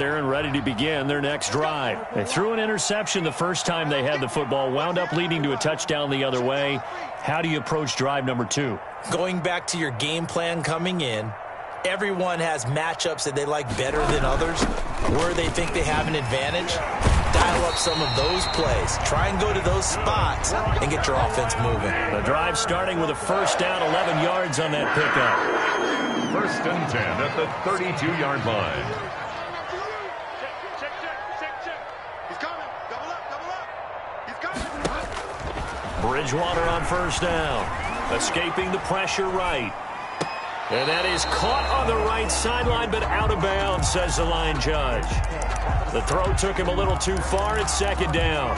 There and ready to begin their next drive. They threw an interception the first time they had the football, wound up leading to a touchdown the other way. How do you approach drive number 2? Going back to your game plan coming in, everyone has matchups that they like better than others, where they think they have an advantage. Dial up some of those plays. Try and go to those spots and get your offense moving. The drive starting with a first down, 11 yards on that pickup. First and 10 at the 32-yard line. Bridgewater on first down. Escaping the pressure right. And that is caught on the right sideline, but out of bounds, says the line judge. The throw took him a little too far. It's second down.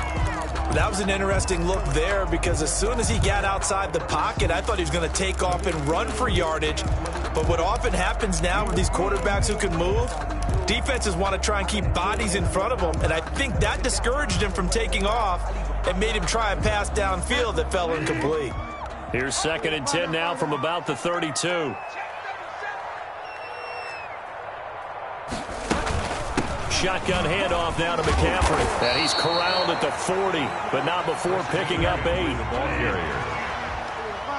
That was an interesting look there because as soon as he got outside the pocket, I thought he was going to take off and run for yardage. But what often happens now with these quarterbacks who can move, defenses want to try and keep bodies in front of them, and I think that discouraged him from taking off and made him try a pass downfield that fell incomplete. Here's second and 10 now from about the 32. Shotgun handoff now to McCaffrey. And he's corralled at the 40, but not before picking up 8. The ball carrier.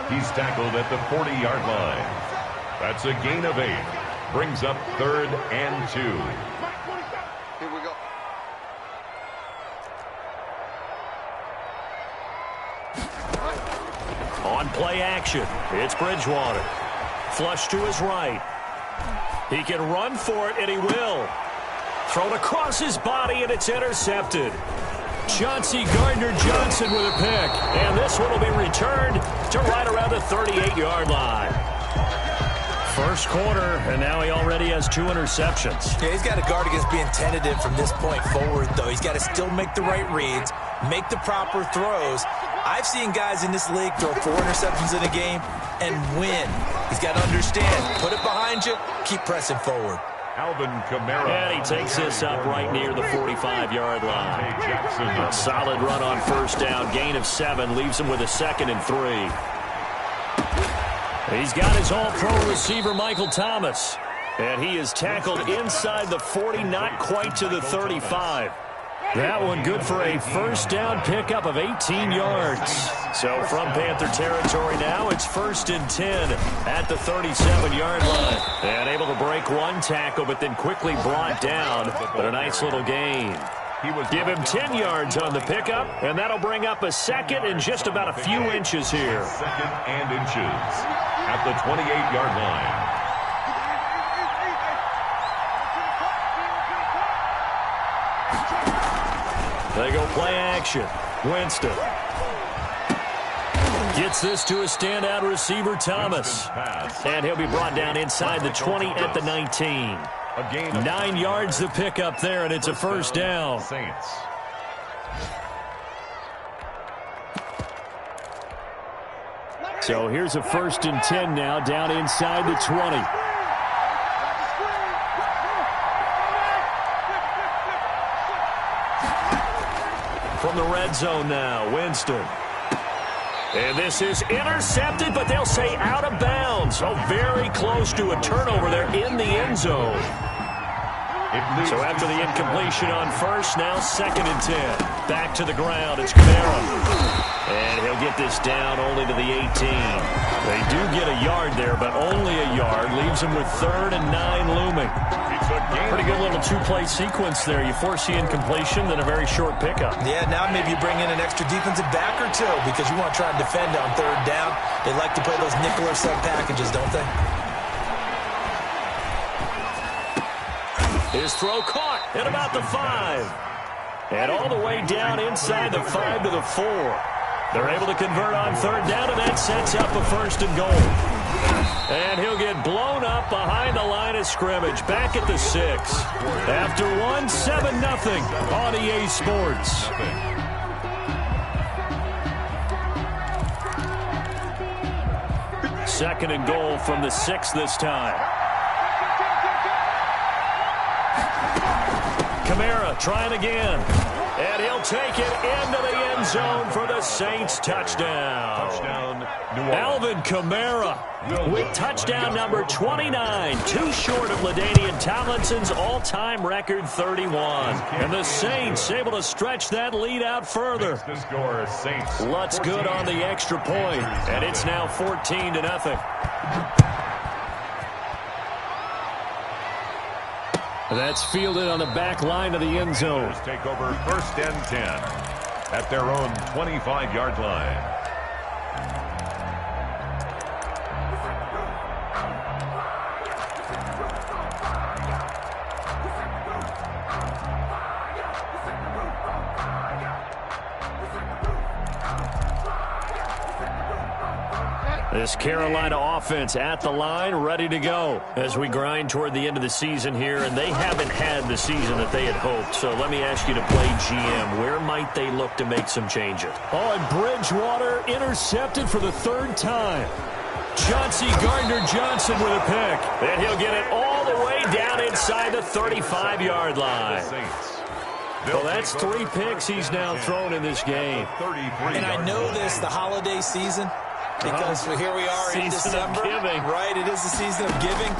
He's tackled at the 40-yard line. That's a gain of 8. Brings up 3rd and 2. Here we go. On play action, it's Bridgewater. Flush to his right. He can run for it, and he will. Thrown across his body, and it's intercepted. Chauncey Gardner-Johnson with a pick. And this one will be returned to right around the 38-yard line. First quarter, and now he already has 2 interceptions. Yeah, he's got to guard against being tentative from this point forward, though. He's got to still make the right reads, make the proper throws. I've seen guys in this league throw 4 interceptions in a game and win. He's got to understand, put it behind you, keep pressing forward. Alvin Kamara. And he takes this up right near the 45-yard line. A solid run on first down, gain of 7, leaves him with a 2nd and 3. He's got his all-pro receiver, Michael Thomas. And he is tackled inside the 40, not quite to the 35. That one good for a first down pickup of 18 yards. So from Panther territory now, it's 1st and 10 at the 37-yard line. And able to break one tackle, but then quickly brought down. But a nice little gain. Give him 10 yards on the pickup, and that'll bring up a 2nd and just about a few inches here. 2nd and inches at the 28-yard line. They go play action. Winston gets this to a standout receiver, Thomas. And he'll be brought down inside the 20 at the 19. 9 yards the pickup there, and it's a first down. So here's a 1st and 10 now, down inside the 20. From the red zone now, Winston. And this is intercepted, but they'll say out of bounds. So very close to a turnover there in the end zone. So after the incompletion on first, now 2nd and 10. Back to the ground, it's Kamara. And he'll get this down only to the 18. They do get a yard there, but only a yard. Leaves him with 3rd and 9 looming. Pretty good little 2-play sequence there. You force the incompletion, then a very short pickup. Yeah, now maybe you bring in an extra defensive back or 2 because you want to try and defend on 3rd down. They like to play those nickel or sub packages, don't they? His throw caught at about the 5. And all the way down inside the 5 to the 4. They're able to convert on 3rd down, and that sets up a 1st and goal. And he'll get blown up behind the line of scrimmage, back at the 6. After one, 7-0 on EA Sports. Second and goal from the 6 this time. Kamara trying again. And he'll take it into the end zone for the Saints touchdown. Alvin Kamara with touchdown number 29, too short of LaDainian Tomlinson's all-time record 31. And the Saints able to stretch that lead out further. Lutz good on the extra point, and it's now 14-0. That's fielded on the back line of the end zone. Take over 1st and 10 at their own 25-yard line. This Carolina offense at the line, ready to go as we grind toward the end of the season here, and they haven't had the season that they had hoped. So let me ask you to play GM. Where might they look to make some changes? Oh, and Bridgewater intercepted for the 3rd time. Chauncey Gardner-Johnson with a pick. And he'll get it all the way down inside the 35-yard line. Well, that's 3 picks he's now thrown in this game. And I know this, the holiday season, because here we are in December, right? It is the season of giving.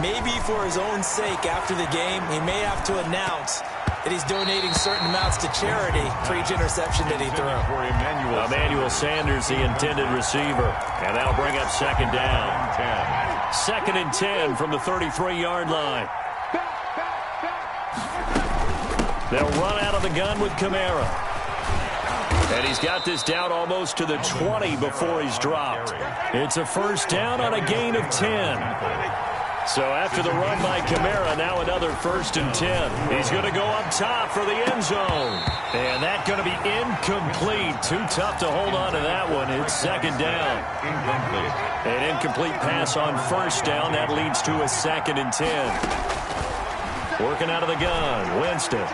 Maybe for his own sake, after the game, he may have to announce that he's donating certain amounts to charity for each interception that he threw. Emmanuel Sanders, the intended receiver, and that'll bring up 2nd down. 2nd and 10 from the 33-yard line. They'll run out of the gun with Kamara. And he's got this down almost to the 20 before he's dropped. It's a 1st down on a gain of 10. So after the run by Kamara, now another 1st and 10. He's going to go up top for the end zone. And that's going to be incomplete. Too tough to hold on to that one. It's 2nd down. An incomplete pass on 1st down. That leads to a 2nd and 10. Working out of the gun, Winston.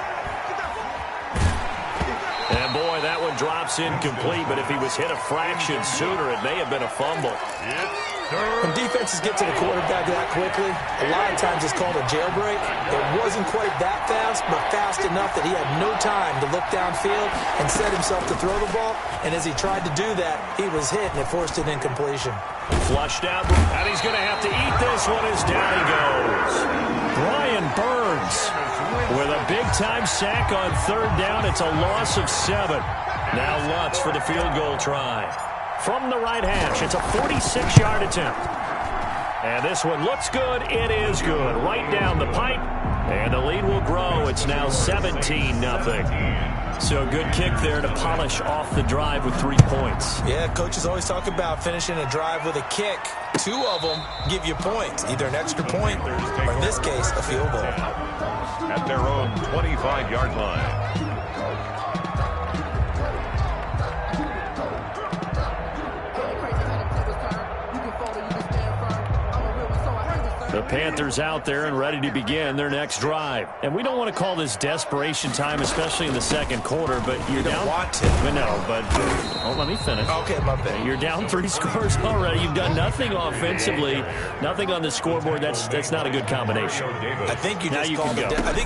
And, boy, that one drops incomplete, but if he was hit a fraction sooner, it may have been a fumble. When defenses get to the quarterback that quickly, a lot of times it's called a jailbreak. It wasn't quite that fast, but fast enough that he had no time to look downfield and set himself to throw the ball. And as he tried to do that, he was hit, and it forced an incompletion. Flushed out, and he's going to have to eat this one as down he goes. Brian Burns with a big-time sack on 3rd down. It's a loss of 7. Now Lutz for the field goal try. From the right hash, it's a 46-yard attempt. And this one looks good. It is good. Right down the pipe. And the lead will grow. It's now 17-0. So good kick there to polish off the drive with 3 points. Yeah, coaches always talk about finishing a drive with a kick. 2 of them give you points, either an extra point or, in this case, a field goal. At their own 25-yard line. The Panthers out there and ready to begin their next drive. And we don't want to call this desperation time, especially in the 2nd quarter, but you're down. Want to. No, but let me finish. Okay, my bad. You're down 3 scores already. You've done nothing offensively, nothing on the scoreboard. That's not a good combination. I think you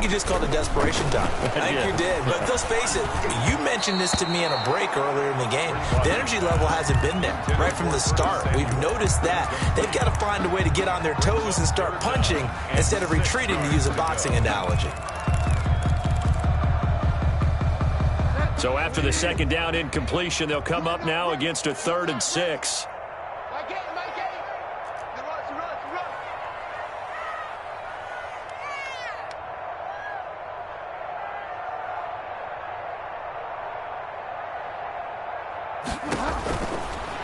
just called it desperation time. I think you did. But let's face it, you mentioned this to me in a break earlier in the game. The energy level hasn't been there right from the start. We've noticed that. They've got to find a way to get on their toes and start punching instead of retreating, to use a boxing analogy. So after the 2nd down incompletion, they'll come up now against a 3rd and 6.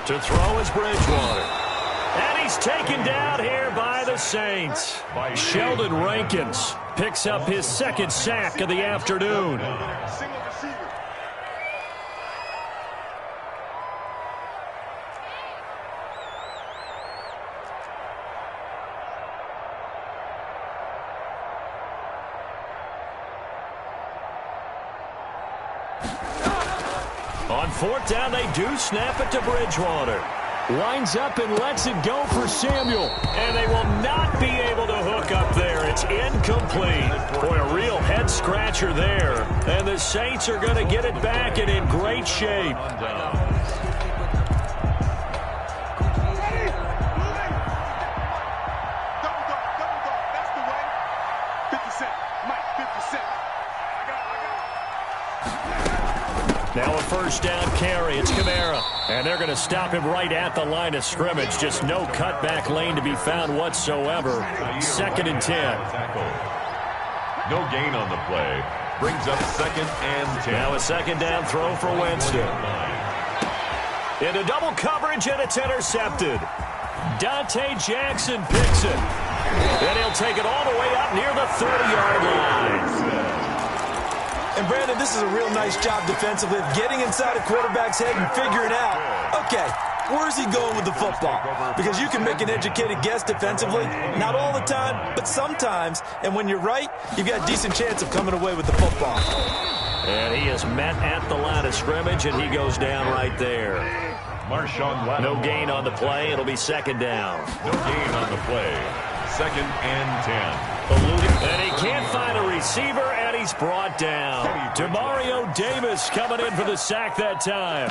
To throw is Bridgewater. And he's taken down here by the Saints. Sheldon Rankins picks up his 2nd sack of the afternoon. On 4th down, they do snap it to Bridgewater. Lines up and lets it go for Samuel. And they will not be able to hook up there. it's incomplete. Boy, a real head-scratcher there. And the Saints are going to get it back and in great shape. Now a first down carry. It's Kamara. And they're going to stop him right at the line of scrimmage. Just no cutback lane to be found whatsoever. 2nd and 10. No gain on the play. Brings up 2nd and 10. Now a 2nd down throw for Winston. Into double coverage, and it's intercepted. Dante Jackson picks it. And he'll take it all the way up near the 30-yard line. And, Brandon, this is a real nice job defensively of getting inside a quarterback's head and figuring out, okay, where's he going with the football? Because you can make an educated guess defensively, not all the time, but sometimes. And when you're right, you've got a decent chance of coming away with the football. And he is met at the line of scrimmage, and he goes down right there. No gain on the play. It'll be 2nd down. No gain on the play. 2nd and 10. And he can't find a receiver, and he's brought down. Demario Davis coming in for the sack that time.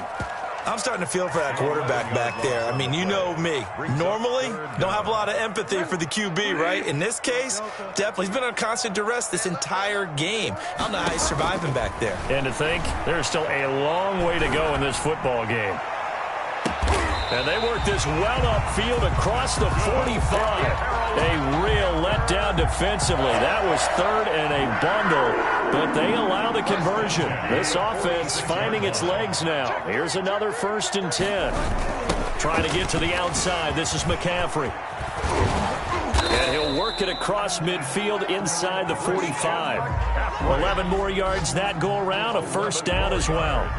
I'm starting to feel for that quarterback back there. I mean, you know me. Normally, don't have a lot of empathy for the QB, right? In this case, definitely. He's been on constant duress this entire game. I don't know how he's surviving back there. And to think, there's still a long way to go in this football game. And they work this well upfield across the 45. A real letdown defensively. That was 3rd and a bundle, but they allow the conversion. This offense finding its legs now. Here's another 1st and 10. Trying to get to the outside. This is McCaffrey. And he'll work it across midfield inside the 45. 11 more yards that go around. A 1st down as well.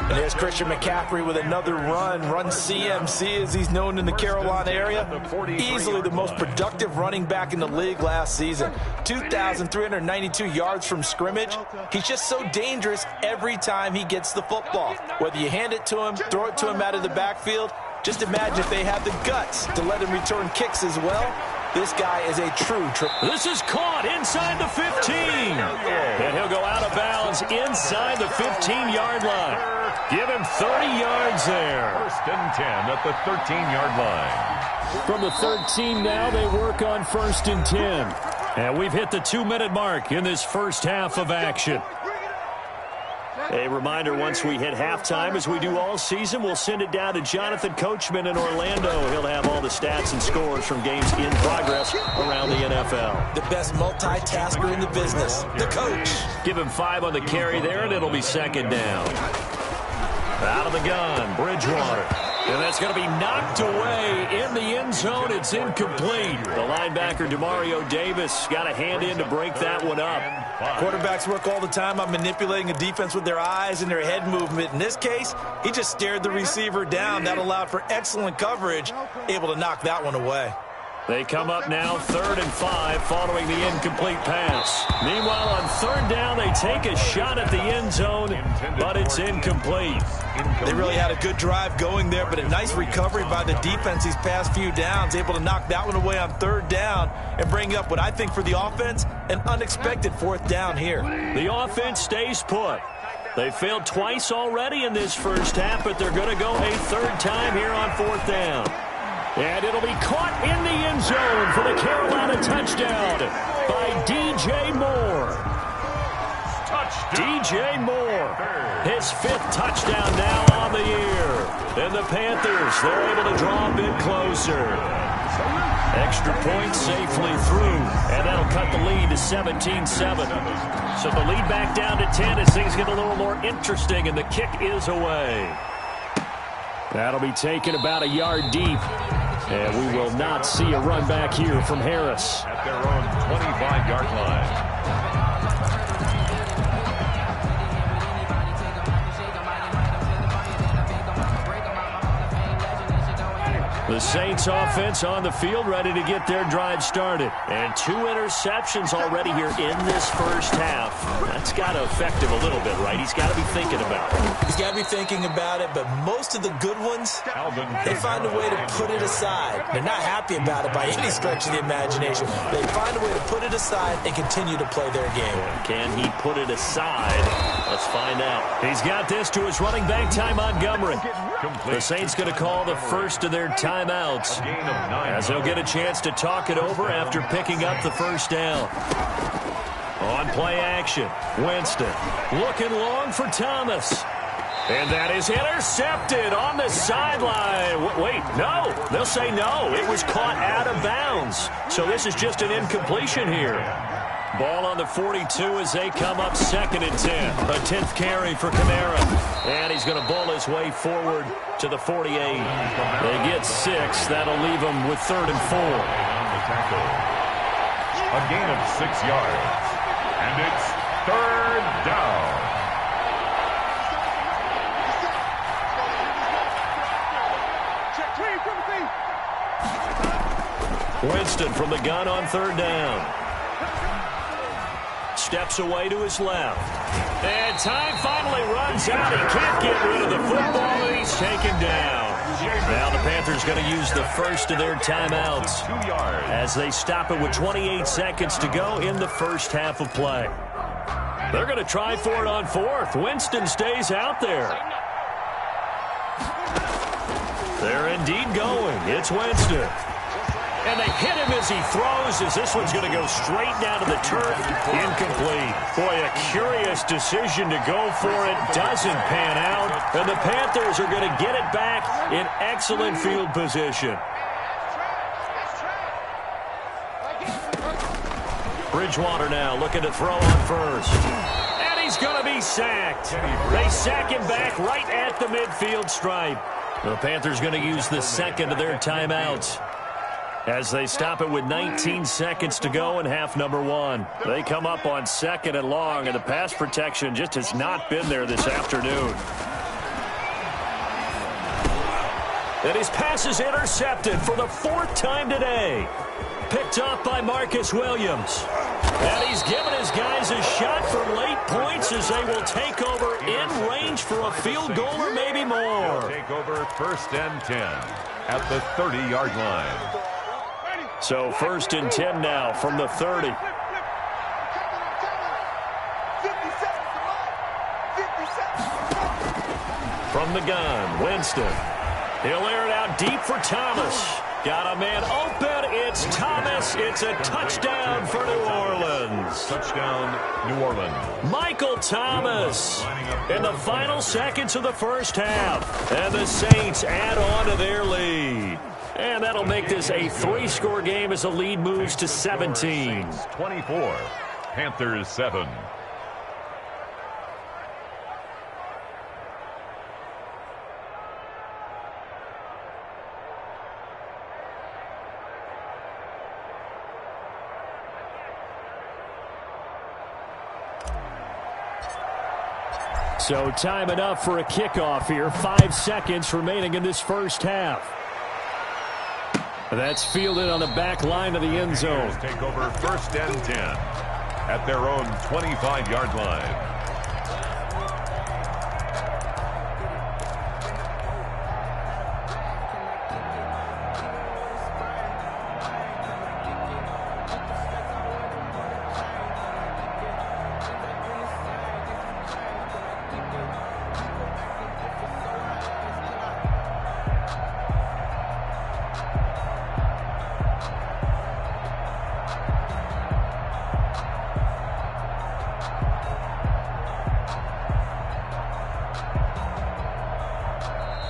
And there's Christian McCaffrey with another run CMC as he's known in the Carolina area. Easily the most productive running back in the league last season. 2,392 yards from scrimmage. He's just so dangerous every time he gets the football. Whether you hand it to him, throw it to him out of the backfield, just imagine if they have the guts to let him return kicks as well. This guy is a true This is caught inside the 15. And he'll go out of bounds inside the 15-yard line. Give him 30 yards there. 1st and 10 at the 13-yard line. From the 13 now, they work on 1st and 10. And we've hit the 2-minute mark in this first half of action. A reminder, once we hit halftime, as we do all season, we'll send it down to Jonathan Coachman in Orlando. He'll have all the stats and scores from games in progress around the NFL. The best multitasker in the business, the coach. Give him 5 on the carry there, and it'll be 2nd down. Out of the gun, Bridgewater. And that's going to be knocked away in the end zone. It's incomplete. The linebacker, Demario Davis, got a hand in to break that one up. Quarterbacks work all the time on manipulating a defense with their eyes and their head movement. In this case, he just stared the receiver down. That allowed for excellent coverage, able to knock that one away. They come up now 3rd and 5 following the incomplete pass. Meanwhile, on 3rd down, they take a shot at the end zone, but it's incomplete. They really had a good drive going there, but a nice recovery by the defense these past few downs, able to knock that one away on 3rd down and bring up what I think for the offense, an unexpected 4th down here. The offense stays put. They failed twice already in this first half, but they're going to go a 3rd time here on 4th down. And it'll be caught in the end zone for the Carolina touchdown by DJ Moore. DJ Moore, his 5th touchdown now on the year. And the Panthers, they're able to draw a bit closer. Extra point safely through, and that'll cut the lead to 17-7. So the lead back down to 10 as things get a little more interesting, and the kick is away. That'll be taken about a yard deep. And we will not see a run back here from Harris. At their own 25-yard line. The Saints offense on the field, ready to get their drive started. And 2 interceptions already here in this first half. That's got to affect him a little bit, right? He's got to be thinking about it. He's got to be thinking about it, but most of the good ones, they find a way to put it aside. They're not happy about it by any stretch of the imagination. They find a way to put it aside and continue to play their game. Can he put it aside? Let's find out. He's got this to his running back, Ty Montgomery. The Saints going to call the first of their timeouts as they'll get a chance to talk it over after picking up the first down. On play action, Winston looking long for Thomas. And that is intercepted on the sideline. Wait, no. They'll say no. It was caught out of bounds. So this is just an incompletion here. Ball on the 42 as they come up 2nd and 10. A 10th carry for Kamara. And he's going to ball his way forward to the 48. They get 6. That'll leave them with 3rd and 4. A gain of 6 yards. And it's 3rd down. Winston from the gun on 3rd down. Steps away to his left. And time finally runs out. He can't get rid of the football, and he's taken down. Now the Panthers going to use the first of their timeouts as they stop it with 28 seconds to go in the first half of play. They're going to try for it on 4th. Winston stays out there. They're indeed going. It's Winston. And they hit him as he throws, as this one's going to go straight down to the turf. Incomplete. Boy, a curious decision to go for it. Doesn't pan out. And the Panthers are going to get it back in excellent field position. Bridgewater now looking to throw on first. And he's going to be sacked. They sack him back right at the midfield stripe. The Panthers going to use the second of their timeouts as they stop it with 19 seconds to go in half number 1. They come up on 2nd and long, and the pass protection just has not been there this afternoon. And his pass is intercepted for the 4th time today. Picked off by Marcus Williams. And he's given his guys a shot for late points as they will take over in range for a field goal or maybe more. They'll take over 1st and 10 at the 30-yard line. So 1st and 10 now from the 30. From the gun, Winston. He'll air it out deep for Thomas. Got a man open. It's Thomas. It's a touchdown for New Orleans. Touchdown, New Orleans. Michael Thomas in the final seconds of the first half. And the Saints add on to their lead. And that'll make this a 3-score game as the lead moves to 17. 24, Panthers 7. So time enough for a kickoff here. 5 seconds remaining in this first half. That's fielded on the back line of the end zone. Take over 1st and 10 at their own 25-yard line.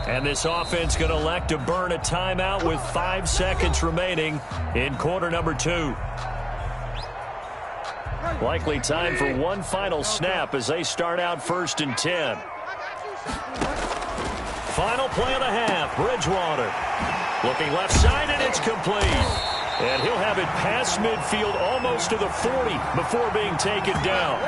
And this offense going to elect to burn a timeout with 5 seconds remaining in quarter number 2. Likely time for one final snap as they start out 1st and 10. Final play of the half, Bridgewater. Looking left side, and it's complete. And he'll have it past midfield almost to the 40 before being taken down.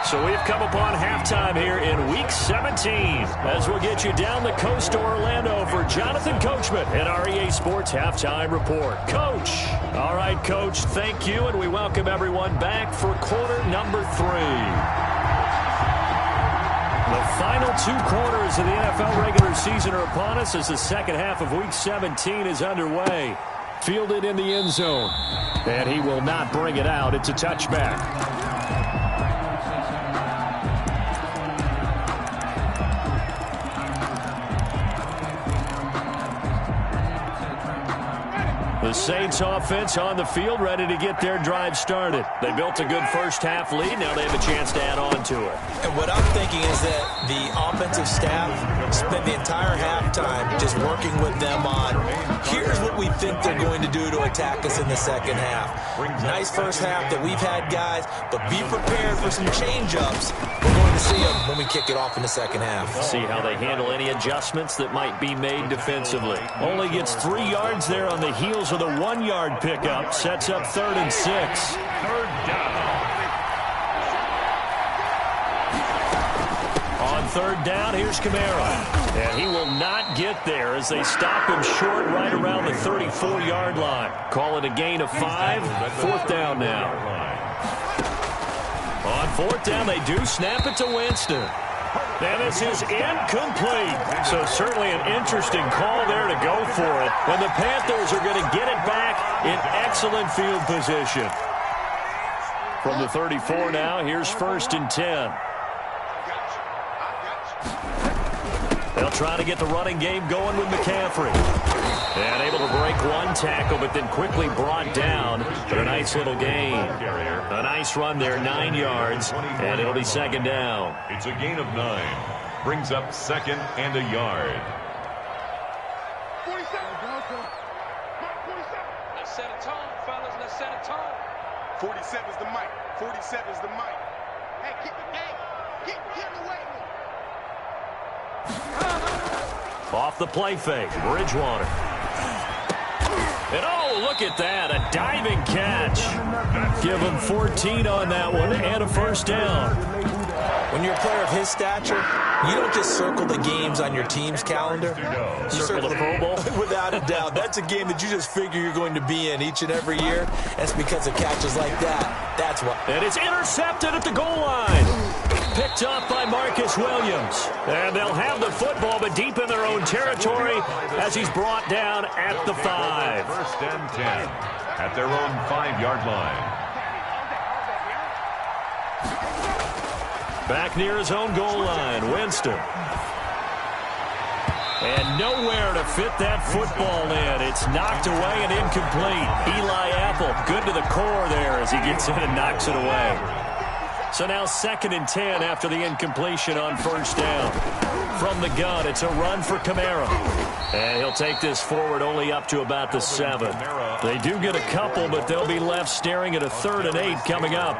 So we've come upon halftime here in Week 17 as we'll get you down the coast to Orlando for Jonathan Coachman and our EA Sports Halftime Report. Coach. All right, Coach, thank you, and we welcome everyone back for quarter number 3. The final 2 quarters of the NFL regular season are upon us as the second half of Week 17 is underway. Fielded in the end zone, and he will not bring it out. It's a touchback. The Saints offense on the field, ready to get their drive started. They built a good first half lead. Now they have a chance to add on to it. And what I'm thinking is that the offensive staff spent the entire halftime just working with them on, here's what we think they're going to do to attack us in the second half. Nice first half that we've had, guys, but be prepared for some change-ups. We're going to see them when we kick it off in the second half. See how they handle any adjustments that might be made defensively. Only gets 3 yards there on the heels of the 1-yard pickup. Sets up 3rd and 6. 3rd down. On 3rd down, here's Kamara. And he will not get there as they stop him short right around the 34-yard line. Call it a gain of 5. 4th down now. On 4th down, they do snap it to Winston. And this is incomplete. So certainly an interesting call there to go for it. And the Panthers are going to get it back in excellent field position. From the 34 now, here's 1st and 10. They'll try to get the running game going with McCaffrey. And able to break 1 tackle, but then quickly brought down for a nice little gain. A nice run there, 9 yards, and it'll be 2nd down. It's a gain of 9. Brings up 2nd and a yard. 47. Let's set a tone, fellas. Let's set a tone. 47's the mic. 47's the mic. Hey, get in the way. Off the play fake, Bridgewater. And oh, look at that, a diving catch. Give him 14 on that one and a 1st down. When you're a player of his stature, you don't just circle the games on your team's calendar. You Circle the Pro Bowl? Without a doubt. That's a game that you just figure you're going to be in each and every year. That's because of catches like that. That's what. And it's intercepted at the goal line. Picked up by Marcus Williams. And they'll have the football, but deep in their own territory as he's brought down at the 5. 1st and 10 at their own 5-yard line. Back near his own goal line, Winston. And nowhere to fit that football in. It's knocked away and incomplete. Eli Apple, good to the core there as he gets in and knocks it away. So now 2nd and 10 after the incompletion on 1st down. From the gun, it's a run for Kamara. And he'll take this forward only up to about the 7. They do get a couple, but they'll be left staring at a 3rd and 8 coming up.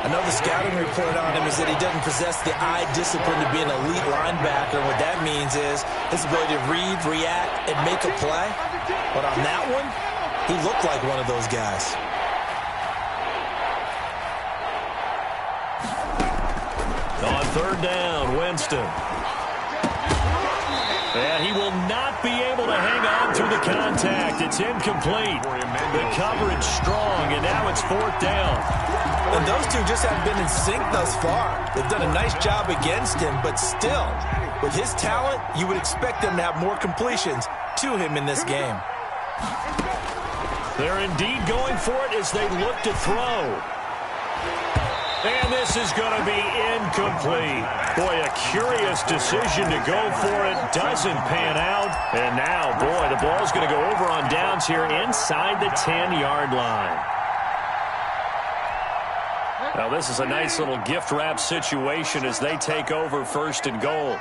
Another scouting report on him is that he doesn't possess the eye discipline to be an elite linebacker. What that means is his ability to read, react, and make a play. But on that one, he looked like one of those guys. On 3rd down, Winston. And he will not be able to hang on through the contact. It's incomplete. The coverage strong, and now it's 4th down. And those two just haven't been in sync thus far. They've done a nice job against him, but still, with his talent, you would expect them to have more completions to him in this game. They're indeed going for it as they look to throw. And this is going to be incomplete. Boy, a curious decision to go for it. Doesn't pan out. And now, boy, the ball's going to go over on downs here inside the 10-yard line. Now, this is a nice little gift wrap situation as they take over 1st and goal.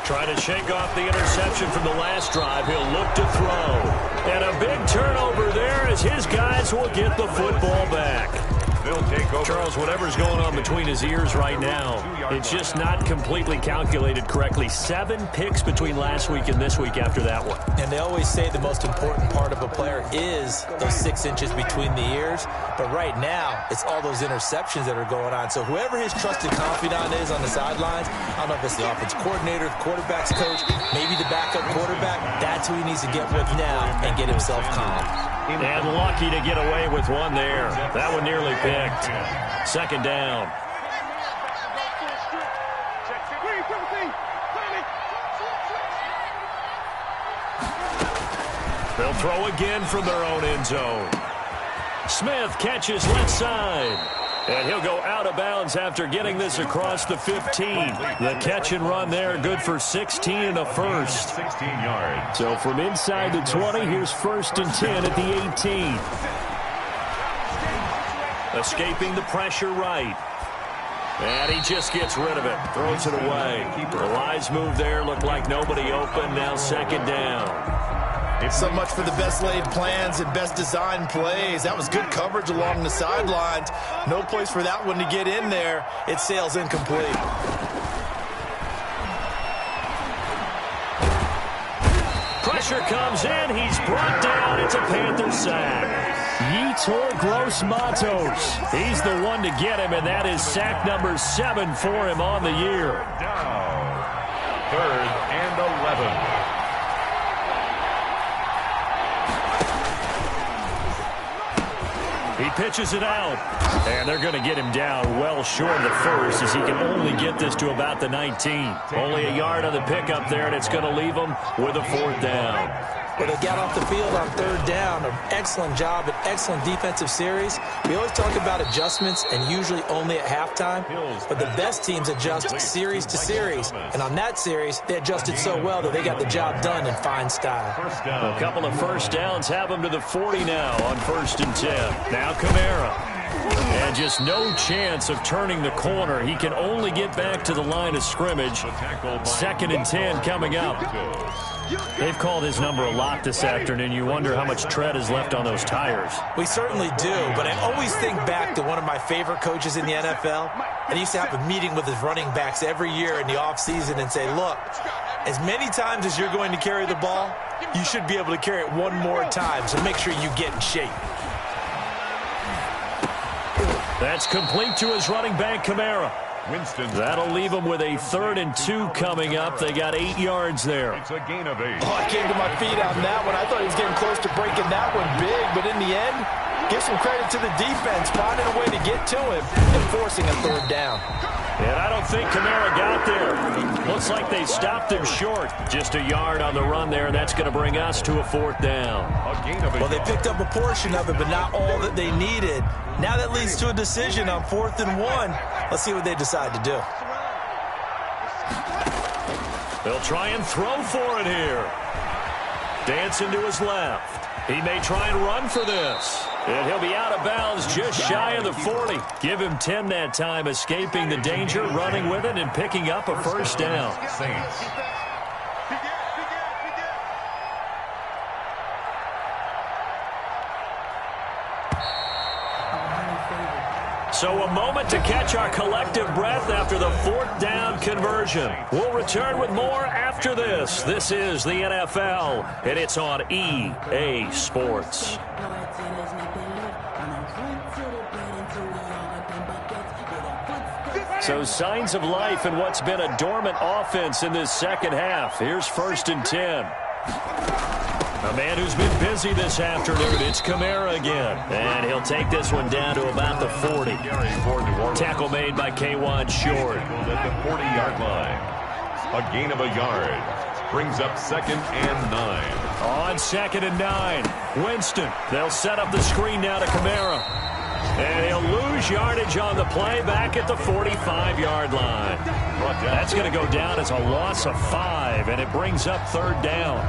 Trying to shake off the interception from the last drive. He'll look to throw. And a big turnover there as his guys will get the football back. They'll take over. Charles, whatever's going on between his ears right now, it's just not completely calculated correctly. 7 picks between last week and this week after that one. And they always say the most important part of a player is those 6 inches between the ears. But right now, it's all those interceptions that are going on. So whoever his trusted confidant is on the sidelines, I don't know if it's the offense coordinator, the quarterback's coach, maybe the backup quarterback, that's who he needs to get with now and get himself calm. And lucky to get away with one there. That one nearly picked. Second down. They'll throw again from their own end zone. Smith catches left side. And he'll go out of bounds after getting this across the 15. The catch and run there, good for 16 and a first. 16 yards. So from inside the 20, here's 1st and 10 at the 18. Escaping the pressure right. And he just gets rid of it. Throws it away. The wise move there. Looked like nobody open. Now 2nd down. So much for the best laid plans and best design plays. That was good coverage along the sidelines. No place for that one to get in there. It sails incomplete. Pressure comes in. He's brought down. It's a Panther sack. Yetur Gross-Matos. He's the one to get him, and that is sack number 7 for him on the year. Down. 3rd and 11. He pitches it out, and they're going to get him down well short of the first as he can only get this to about the 19. Only a yard on the pickup there, and it's going to leave him with a 4th down. Well, they got off the field on 3rd down. An excellent job, an excellent defensive series. We always talk about adjustments and usually only at halftime, but the best teams adjust series to series. And on that series, they adjusted so well that they got the job done in fine style. A couple of first downs have him to the 40 now on 1st and 10. Now Kamara. And just no chance of turning the corner. He can only get back to the line of scrimmage. 2nd and 10 coming up. They've called his number a lot this afternoon. You wonder how much tread is left on those tires. We certainly do, but I always think back to one of my favorite coaches in the NFL. And he used to have a meeting with his running backs every year in the offseason and say, look, as many times as you're going to carry the ball, you should be able to carry it one more time, so make sure you get in shape. That's complete to his running back, Kamara. Winston. That'll leave him with a 3rd and 2 coming up. They got 8 yards there. It's a gain of 8. Oh, I came to my feet on that one. I thought he was getting close to breaking that one big, but in the end, give some credit to the defense, finding a way to get to him and forcing a 3rd down. And I don't think Kamara got there. Looks like they stopped him short. Just a yard on the run there, and that's going to bring us to a 4th down. A gain of 8. Well, they picked up a portion of it, but not all that they needed. Now that leads to a decision on 4th and 1. Let's see what they decide to do. They'll try and throw for it here. Dancing to his left. He may try and run for this. And he'll be out of bounds just shy of the 40. Give him 10 that time, escaping the danger, running with it, and picking up a 1st down. Saints. So a moment to catch our collective breath after the 4th down conversion. We'll return with more after this. This is the NFL, and it's on EA Sports. So signs of life in what's been a dormant offense in this second half. Here's 1st and 10. A man who's been busy this afternoon, it's Kamara again. And he'll take this one down to about the 40. Tackle made by K1 Short. At the 40-yard line. A gain of a yard. Brings up 2nd and 9. On 2nd and 9. Winston. They'll set up the screen now to Kamara. And he'll lose yardage on the play back at the 45-yard line. That's going to go down as a loss of 5, and it brings up 3rd down.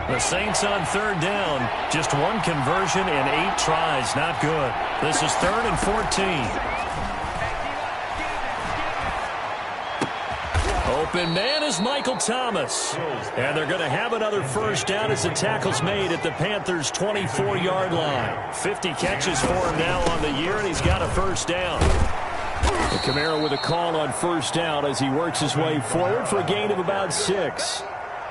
The Saints on 3rd down. Just one conversion and 8 tries. Not good. This is 3rd and 14. Open man is is Michael Thomas. And they're going to have another first down as the tackle's made at the Panthers' 24-yard line. 50 catches for him now on the year, and he's got a first down. And Kamara with a call on first down as he works his way forward for a gain of about 6.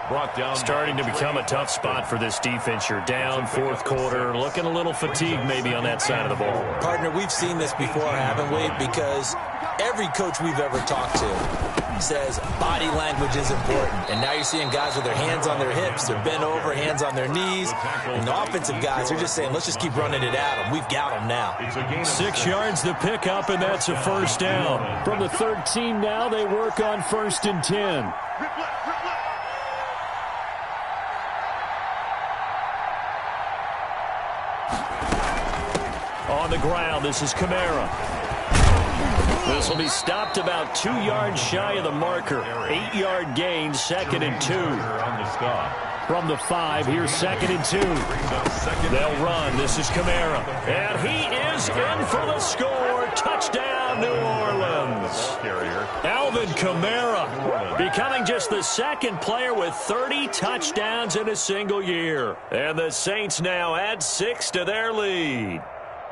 Brought down. Starting to become a tough spot for this defense. You're down fourth quarter, looking a little fatigued maybe on that side of the ball. Partner, we've seen this before, haven't we? Because every coach we've ever talked to says body language is important. And now you're seeing guys with their hands on their hips, they're bent over, hands on their knees. And the offensive guys are just saying, let's just keep running it at them. We've got them now. 6 yards the pickup, and that's a first down. From the 13 now, they work on 1st and 10. On the ground, this is Kamara. This will be stopped about 2 yards shy of the marker. 8-yard gain, 2nd and 2. From the 5, here's 2nd and 2. They'll run. This is Kamara. And he is in for the score. Touchdown, New Orleans. Alvin Kamara becoming just the 2nd player with 30 touchdowns in a single year. And the Saints now add 6 to their lead.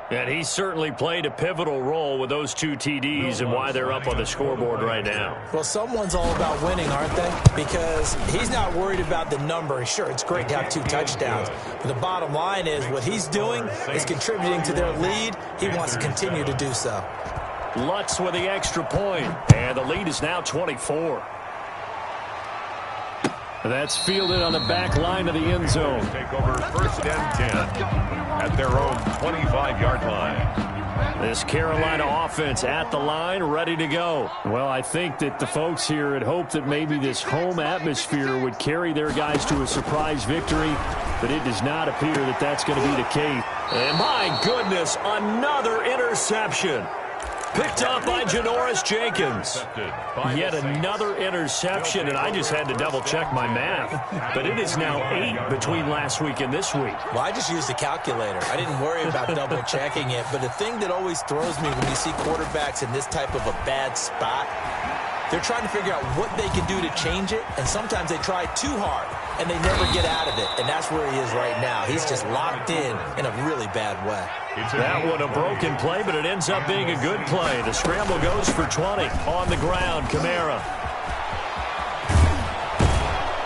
And he certainly played a pivotal role with those 2 TDs and why they're up on the scoreboard right now. Well, someone's all about winning, aren't they? Because he's not worried about the number. Sure, it's great to have 2 touchdowns. But the bottom line is what he's doing is contributing to their lead. He wants to continue to do so. Lutz with the extra point. And the lead is now 24. That's fielded on the back line of the end zone. Take over 1st and 10 at their own 25-yard line. This Carolina offense at the line, ready to go. Well, I think that the folks here had hoped that maybe this home atmosphere would carry their guys to a surprise victory, but it does not appear that that's going to be the case. And my goodness, another interception. Picked up by Janoris Jenkins. Yet another interception, and I just had to double-check my math. But it is now 8 between last week and this week. Well, I just used a calculator. I didn't worry about double-checking it. But the thing that always throws me when you see quarterbacks in this type of a bad spot, they're trying to figure out what they can do to change it, and sometimes they try too hard, and they never get out of it. And that's where he is right now. He's just locked in a really bad way. That one a broken play, but it ends up being a good play. The scramble goes for 20. On the ground, Kamara.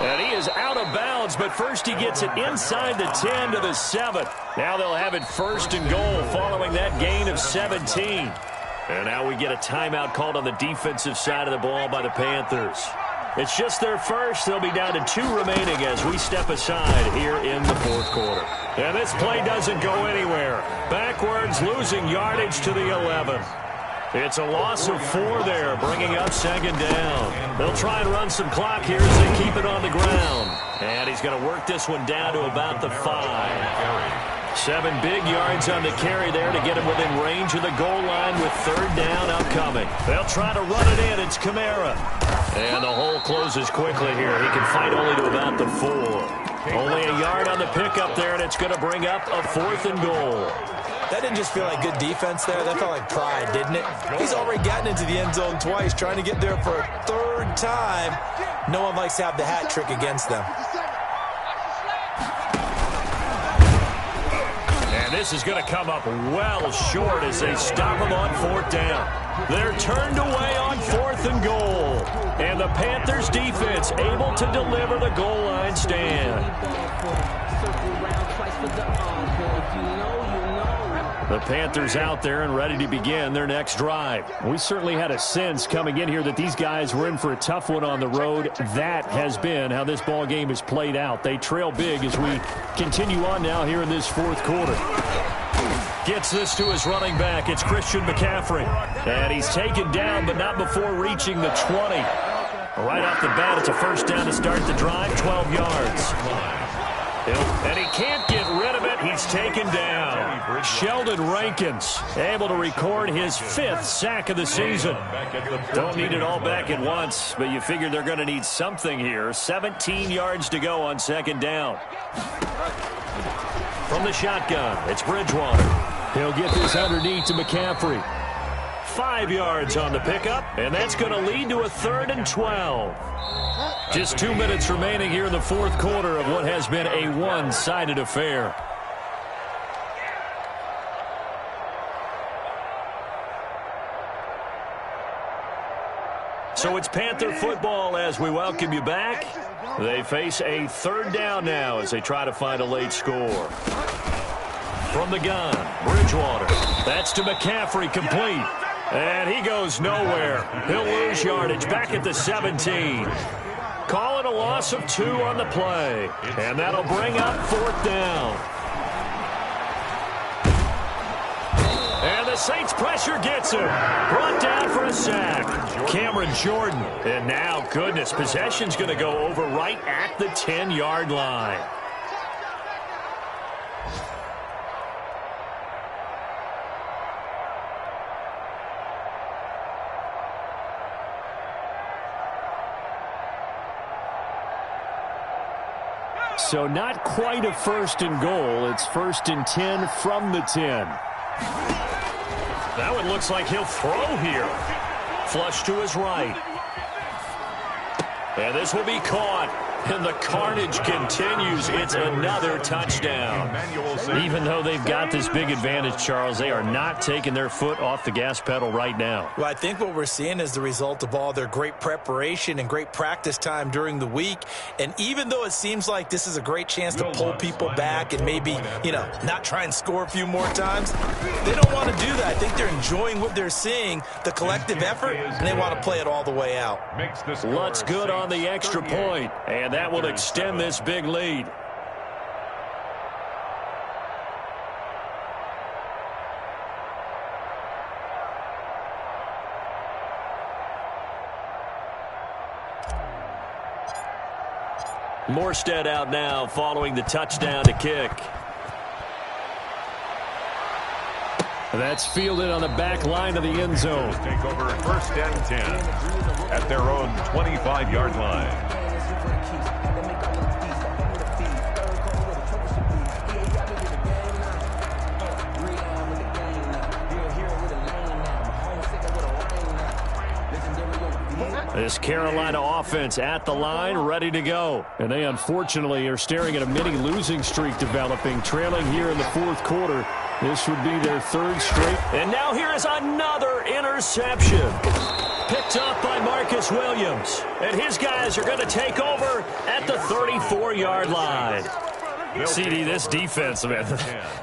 And he is out of bounds, but first he gets it inside the 10 to the 7. Now they'll have it 1st and goal following that gain of 17. And now we get a timeout called on the defensive side of the ball by the Panthers. It's just their first. They'll be down to 2 remaining as we step aside here in the 4th quarter. And this play doesn't go anywhere. Backwards, losing yardage to the 11. It's a loss of 4 there, bringing up 2nd down. They'll try and run some clock here as they keep it on the ground. And he's going to work this one down to about the 5. 7 big yards on the carry there to get him within range of the goal line with 3rd down upcoming. They'll try to run it in. It's Kamara. And the hole closes quickly here. He can fight only to about the 4. Only a yard on the pickup there, and it's going to bring up a 4th and goal. That didn't just feel like good defense there. That felt like pride, didn't it? He's already gotten into the end zone twice, trying to get there for a 3rd time. No one likes to have the hat trick against them. And this is going to come up well short as they stop him on 4th down. They're turned away on 4th and goal. And the Panthers defense able to deliver the goal line stand. The Panthers out there and ready to begin their next drive. We certainly had a sense coming in here that these guys were in for a tough one on the road. That has been how this ball game has played out. They trail big as we continue on now here in this 4th quarter. Gets this to his running back. It's Christian McCaffrey. And he's taken down, but not before reaching the 20. Right off the bat, it's a 1st down to start the drive, 12 yards. And he can't get rid of it. He's taken down. Sheldon Rankins able to record his 5th sack of the season. Don't need it all back at once, but you figure they're going to need something here. 17 yards to go on 2nd down. From the shotgun, it's Bridgewater. He'll get this underneath to McCaffrey. 5 yards on the pickup, and that's going to lead to a 3rd and 12. Just 2 minutes remaining here in the fourth quarter of what has been a one-sided affair. So it's Panther football as we welcome you back. They face a third down now as they try to find a late score. From the gun, Bridgewater. That's to McCaffrey, complete. And he goes nowhere. He'll lose yardage back at the 17. Calling a loss of 2 on the play. And that'll bring up fourth down. And the Saints pressure gets him. Brought down for a sack. Cameron Jordan. And now, goodness, possession's going to go over right at the 10-yard line. So not quite a first and goal. It's first and 10 from the 10. Now it looks like he'll throw here. Flush to his right. And this will be caught. And the carnage continues. It's another touchdown. Even though they've got this big advantage, Charles, they are not taking their foot off the gas pedal right now. Well, I think what we're seeing is the result of all their great preparation and great practice time during the week. And even though it seems like this is a great chance to pull people back and maybe, not try and score a few more times, they don't want to do that. I think they're enjoying what they're seeing, the collective effort, and they want to play it all the way out. Looks good on the extra point. And that will extend this big lead. Morstead out now following the touchdown to kick. That's fielded on the back line of the end zone. Take over first and 10 at their own 25-yard line. This Carolina offense at the line, ready to go. And they unfortunately are staring at a mini losing streak developing, trailing here in the fourth quarter. This would be their third straight. And now here is another interception. Picked up by Marcus Williams. And his guys are going to take over at the 34-yard line. CD, this defense, man,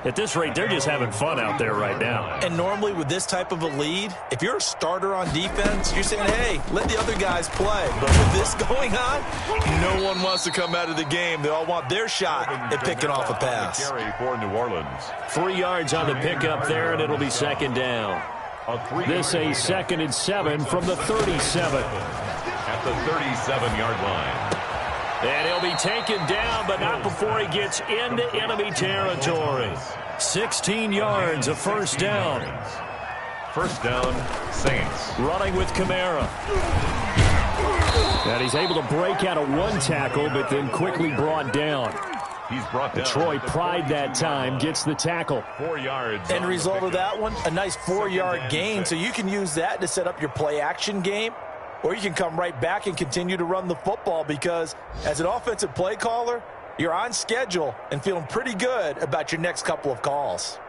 at this rate, they're just having fun out there right now. And normally with this type of a lead, if you're a starter on defense, you're saying, hey, let the other guys play. But with this going on, no one wants to come out of the game. They all want their shot at picking off a pass. For New Orleans. 3 yards on the pickup there, and it'll be second down. This a 2nd and 7 from the 37. At the 37-yard line. And he'll be taken down, but not before he gets into enemy territory. 16 yards, a first down. First down, Saints. Running with Kamara. And he's able to break out of one tackle, but then quickly brought down. He's brought down. Troy Pride that time gets the tackle. 4 yards. End result of that one, a nice 4-yard gain, so you can use that to set up your play-action game. Or you can come right back and continue to run the football because as an offensive play caller, you're on schedule and feeling pretty good about your next couple of calls.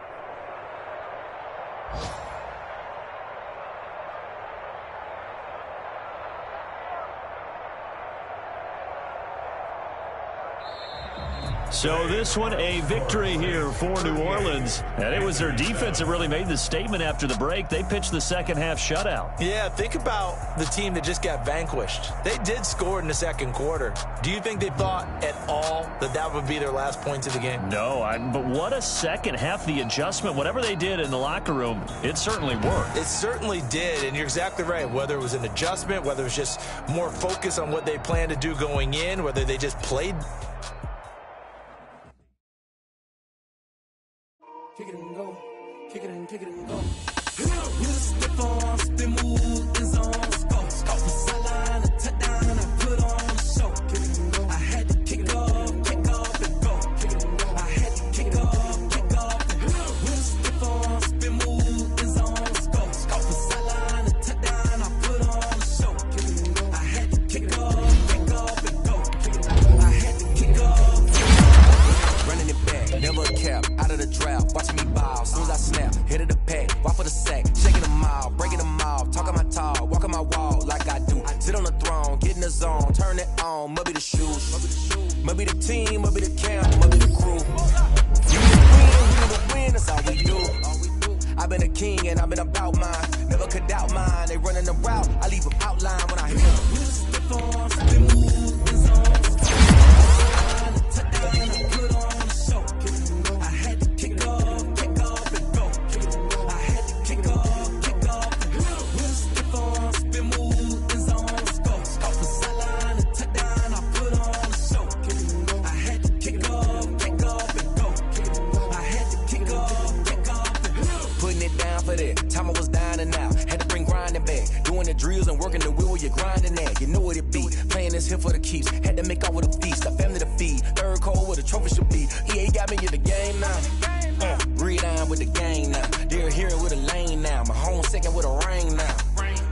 So this one a victory here for New Orleans. And it was their defense that really made the statement after the break. They pitched the second half shutout. Yeah, think about the team that just got vanquished. They did score in the second quarter. Do you think they thought at all that that would be their last points of the game? No, but what a second half. The adjustment, whatever they did in the locker room, it certainly worked. It certainly did, and you're exactly right. Whether it was an adjustment, whether it was just more focus on what they planned to do going in, whether they just played. Kick it and go, kick it and go. Use the form, spin move, is on scope. Off the sideline, a touchdown, and I put on a show. Kick it and go. I had to kick off and go. Kick it and go. I had to kick off and go. Use the form, spin move, is on scope. Off the sideline, a touchdown, I put on a show. Kick it and go. I had to kick off and on, must be the shoes. Must be the team, must be the camp, must be the crew. We the win, that's all we do. I've been a king and I've been about mine. Never could doubt mine. They running the route, I leave them outline when I hear them. Time I was dying and out, had to bring grinding back. Doing the drills and working the wheel where you're grinding at. You know what it be, playing this here for the keeps. Had to make out with a feast, a family to feed. Third cold where the trophy should be. EA got me in the game now. Read on with the game now. They're here with a lane now. My home second with a ring now.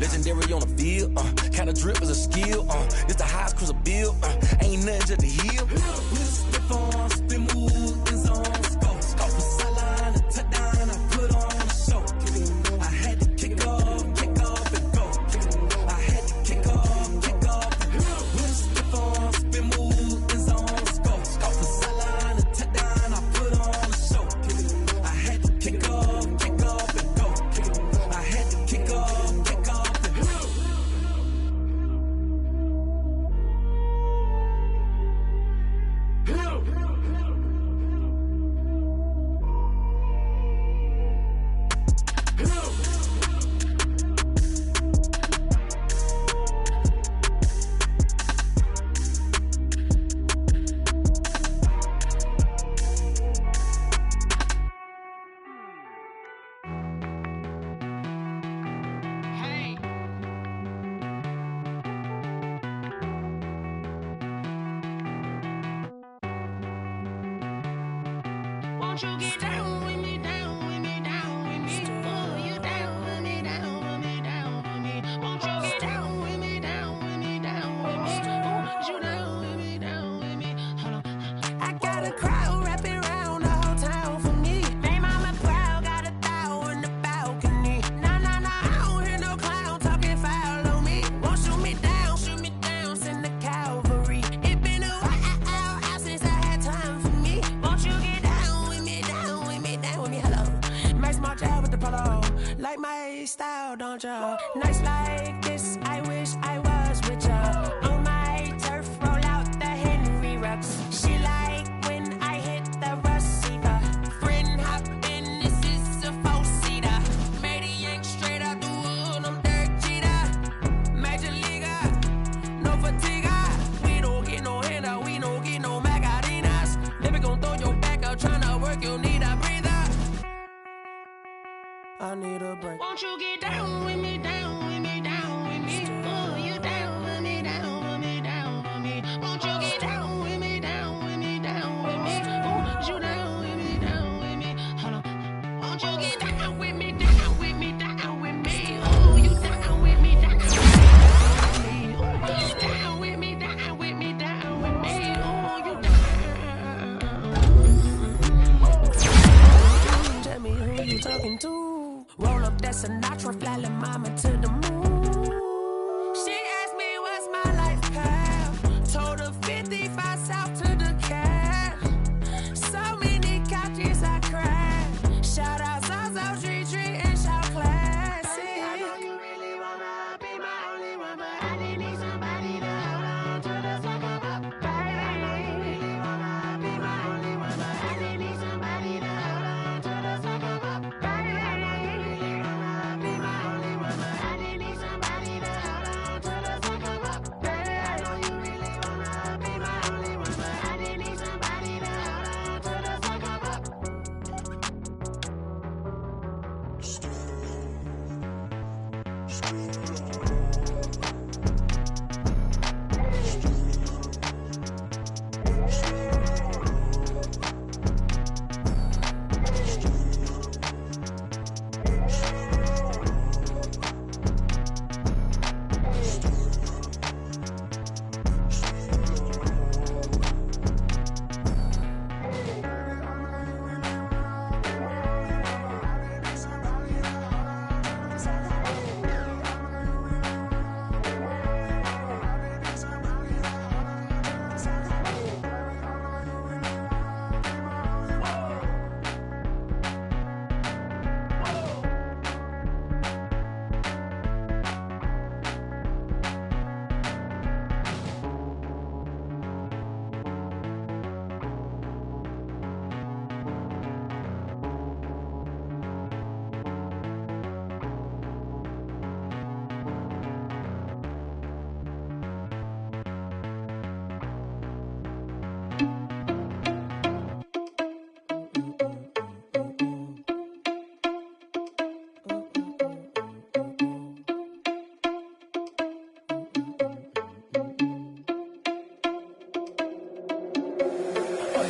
Legendary on the field, kinda drip is a skill. This the highest cruiser bill, ain't nothing to the hill. Won't you get down with me, down with me, down with me? Oh, you down with me, down with me, down with me. Won't you get down with me, down with me, down with me? Oh, you down with me, down with me? Hold on. I got a crowd wrapping around the whole town for me. They mama proud, got a thou on the balcony. Nah, nah, nah, I don't hear no clown talking foul on me. Won't shoot me down, send the cavalry. It been a while since I had time for me. Won't you get down with me, down with me, down with me? Hello. Nice small job with the polo. Like my style, don't ya? Nice like this, I wish I was with ya. On my turf, roll out the Henry Rux. She like when I hit the receiver. Friend hop in, this is a four-seater. Made a yank straight out the wood, I'm Derek Jeter. Major leaguer, no fatigue. We don't get no handout, we don't get no Macarinas. Never gon' throw your back out, tryna work, you need a breather. I need a break. Won't you get down with me, down with me, down with me? Oh, you down with me, down with me, down with me? Won't you get down with me, down with me, down with me? Oh, you down with me, down with me? Hold on. Won't you get down with me, down with me, down with me? Oh, you down with me, down with me, down with me? Oh, you down with me, down with me, down with me? Oh, you down. Tell me who you talking to. Roll up that Sinatra, fly la mama to the moon. She asked me what's my life path. Told her 55 south to the cat. So many couches I cried. Shout out Zazo, Tree, and shout classic. I know you really wanna be my only one, but I didn't need somebody to hold on to the second up. Baby, I know you really wanna be my only one, but I didn't need somebody to hold on to the second up. Baby, I know you really wanna be my only one, but I didn't need somebody to hold on to the second up. Baby, I know you really wanna be my only one, but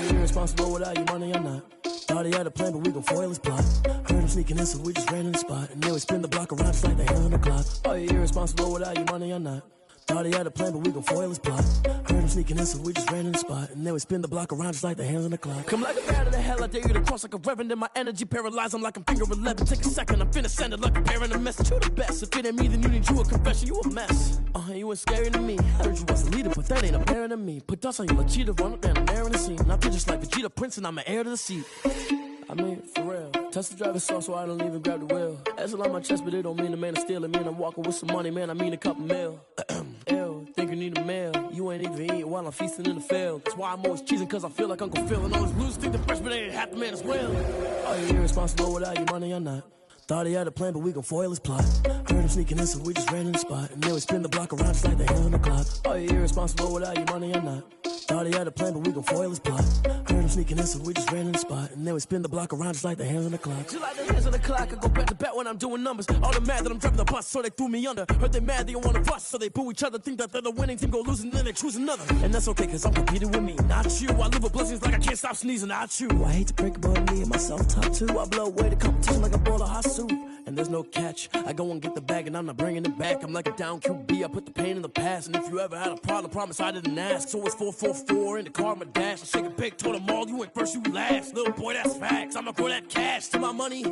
you irresponsible without your money or not? Thought he had a plan, but we gon' foil his plot. Heard him sneaking in, so we just ran in the spot. And then we spin the block around just like the hand on the clock. Are you irresponsible without your money or not? Thought he had a plan, but we gon' foil his plot. Heard him sneaking in, so we just ran in the spot. And then we spin the block around just like the hands on the clock. Come like a bat of the hell, I dare you to cross like a reverend. And my energy paralyzed, I'm like I'm finger 11. Take a second, I'm finna send it like a parent a message. You the best, if it ain't me, then you need you a confession. You a mess, you ain't scary to me. Heard you was a leader, but that ain't apparent to me. Put dust on you like cheetah, run up down the air in the scene. And I feel just like Vegeta Prince, and I'm an heir to the seat. I mean, for real. Touch the driver's sauce so I don't even grab the wheel. That's on my chest, but it don't mean the man is stealing. Man, I'm walking with some money, man, I mean a couple mil. Ew, think you need a meal. You ain't even eating while I'm feasting in the field. That's why I'm always cheesing, cause I feel like Uncle Phil. And all those losers think the freshman ain't half the man as well. Are you irresponsible without your money or not? Thought he had a plan, but we gon' foil his plot. Heard him sneaking in, so we just ran in the spot. And then we spin the block around just like the hand on the clock. Are you irresponsible without your money or not? Thought he had a plan, but we gon' foil his plot. Heard him sneaking in, so we just ran in the spot. And then we spin the block around just like the hands on the clock. Just like the hands on the clock, I go back to back when I'm doing numbers. All the mad that I'm driving the bus, so they threw me under. Heard they mad, they don't wanna bust, so they boo each other. Think that they're the winning team, go losing, then they choose another. And that's okay, cause I'm competing with me, not you. I live with blessings like I can't stop sneezing, not you. I hate to break about me and my self-talk too. I blow away the competition like a bowl of hot soup. And there's no catch. I go and get the bag and I'm not bringing it back. I'm like a down QB, I put the pain in the past. And if you ever had a problem, promise I didn't ask. So it's 444 in the car, my dash. I shake a pig, told them all, you ain't first, you last. Little boy, that's facts. I'ma throw that cash to my money.